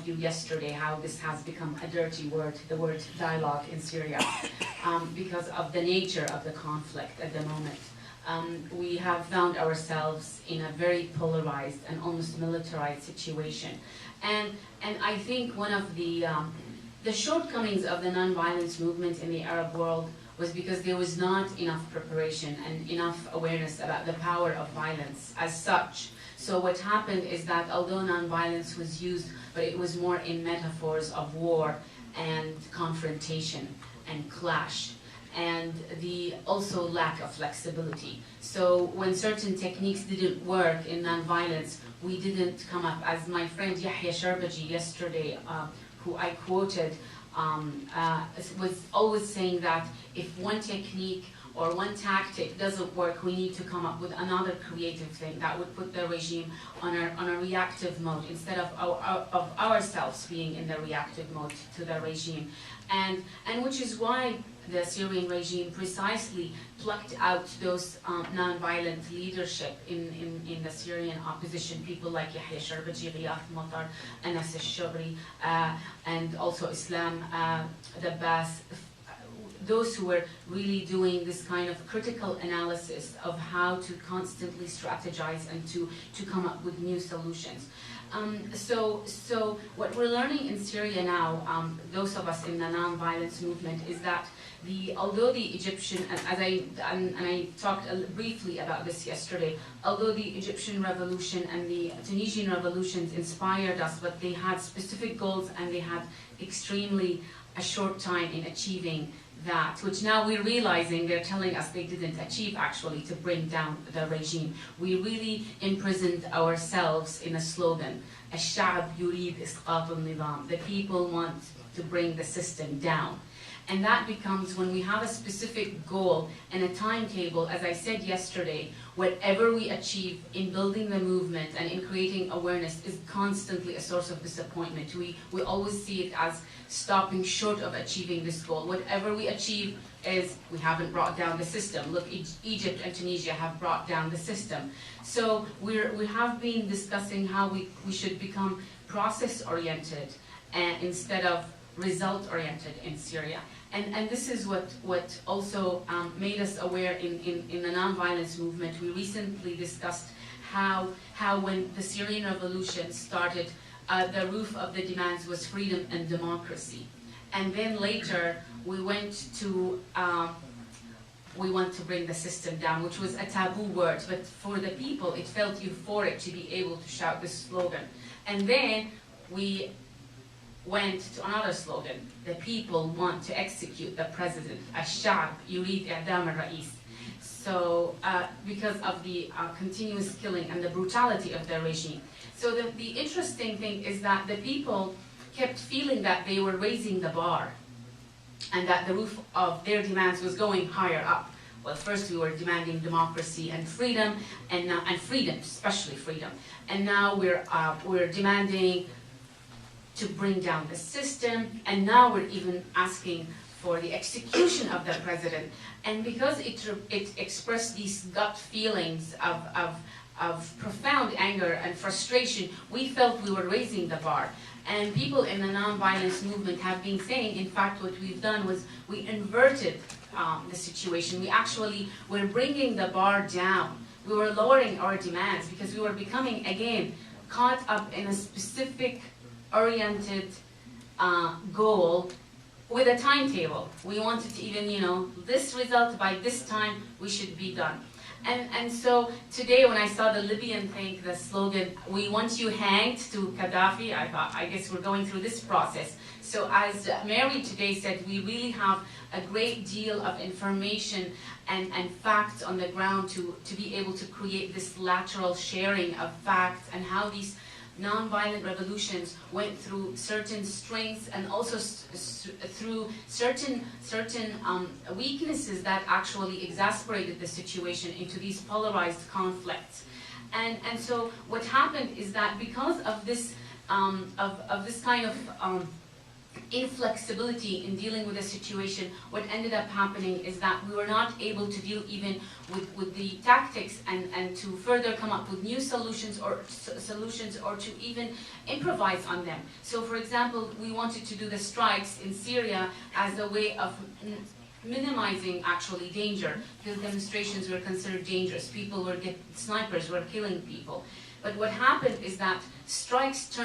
you yesterday how this has become a dirty word, the word dialogue in Syria, because of the nature of the conflict at the moment. We have found ourselves in a very polarized and almost militarized situation. And I think one of the shortcomings of the nonviolence movement in the Arab world was because there was not enough preparation and enough awareness about the power of violence as such. So what happened is that although nonviolence was used, but it was more in metaphors of war and confrontation and clash, and the also lack of flexibility. So when certain techniques didn't work in nonviolence, we didn't come up, as my friend Afra Jalabi yesterday, who I quoted, was always saying that if one technique or one tactic doesn't work, we need to come up with another creative thing that would put the regime on a reactive mode instead of ourselves being in the reactive mode to the regime. And which is why the Syrian regime precisely plucked out those non-violent leadership in the Syrian opposition, people like Yahya Sharbaji, Riyad Matar, Anas al-Shobri, and also Islam Dabbas, those who were really doing this kind of critical analysis of how to constantly strategize and to come up with new solutions. So what we're learning in Syria now, those of us in the non-violence movement, is that although the Egyptian, and I talked briefly about this yesterday, although the Egyptian revolution and the Tunisian revolutions inspired us, but they had specific goals and they had extremely a short time in achieving that, which now we're realizing they're telling us they didn't achieve actually to bring down the regime. We really imprisoned ourselves in a slogan, الشعب يريد إسقاط النظام. The people want to bring the system down. And that becomes, when we have a specific goal and a timetable, as I said yesterday, whatever we achieve in building the movement and in creating awareness is constantly a source of disappointment. We always see it as stopping short of achieving this goal. Whatever we achieve is we haven't brought down the system. Look, Egypt and Tunisia have brought down the system. So we have been discussing how we should become process-oriented instead of result-oriented in Syria. And this is what also made us aware in the nonviolence movement. We recently discussed how when the Syrian revolution started, the roof of the demands was freedom and democracy. And then later we want to bring the system down, which was a taboo word, but for the people it felt euphoric to be able to shout this slogan. And then we went to another slogan, the people want to execute the president, الشعب يريد إعدام الرئيس. So because of the continuous killing and the brutality of the regime. So the interesting thing is that the people kept feeling that they were raising the bar and that the roof of their demands was going higher up. Well, first we were demanding democracy and freedom, and freedom, especially freedom. And now we're demanding to bring down the system, and now we're even asking for the execution of the president. And because it expressed these gut feelings of profound anger and frustration, we felt we were raising the bar. And people in the nonviolence movement have been saying, in fact, what we've done was we inverted the situation. We actually were bringing the bar down. We were lowering our demands because we were becoming, again, caught up in a specific oriented goal with a timetable. We wanted to even, this result by this time we should be done. And so today when I saw the Libyan thing, the slogan, we want you hanged to Gaddafi, I thought, I guess we're going through this process. So as Mary today said, we really have a great deal of information and facts on the ground to be able to create this lateral sharing of facts and how these nonviolent revolutions went through certain strengths and also through certain weaknesses that actually exasperated the situation into these polarized conflicts. And so what happened is that because of this kind of inflexibility in dealing with a situation, what ended up happening is that we were not able to deal even with the tactics and to further come up with new solutions or to even improvise on them. So for example, we wanted to do the strikes in Syria as a way of minimizing actually danger, because demonstrations were considered dangerous. Snipers were killing people. But what happened is that strikes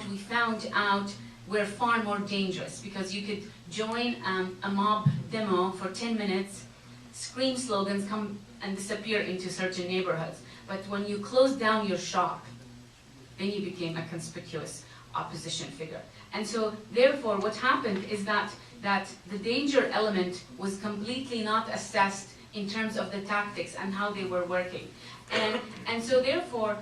we found out, were far more dangerous, because you could join a mob demo for 10 minutes, scream slogans, come and disappear into certain neighborhoods. But when you closed down your shop, then you became a conspicuous opposition figure. And so therefore what happened is that the danger element was completely not assessed in terms of the tactics and how they were working. And so therefore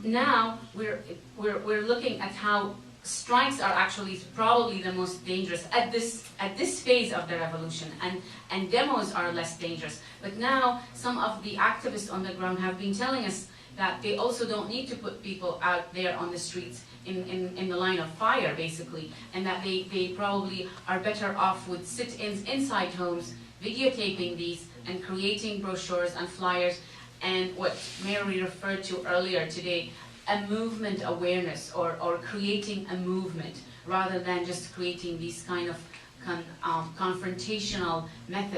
now we're looking at how strikes are actually probably the most dangerous at this phase of the revolution, and demos are less dangerous. But now some of the activists on the ground have been telling us that they also don't need to put people out there on the streets in the line of fire, basically, and that they probably are better off with sit-ins inside homes, videotaping these and creating brochures and flyers, and what Mary referred to earlier today, a movement awareness, or creating a movement rather than just creating these kind of confrontational methods.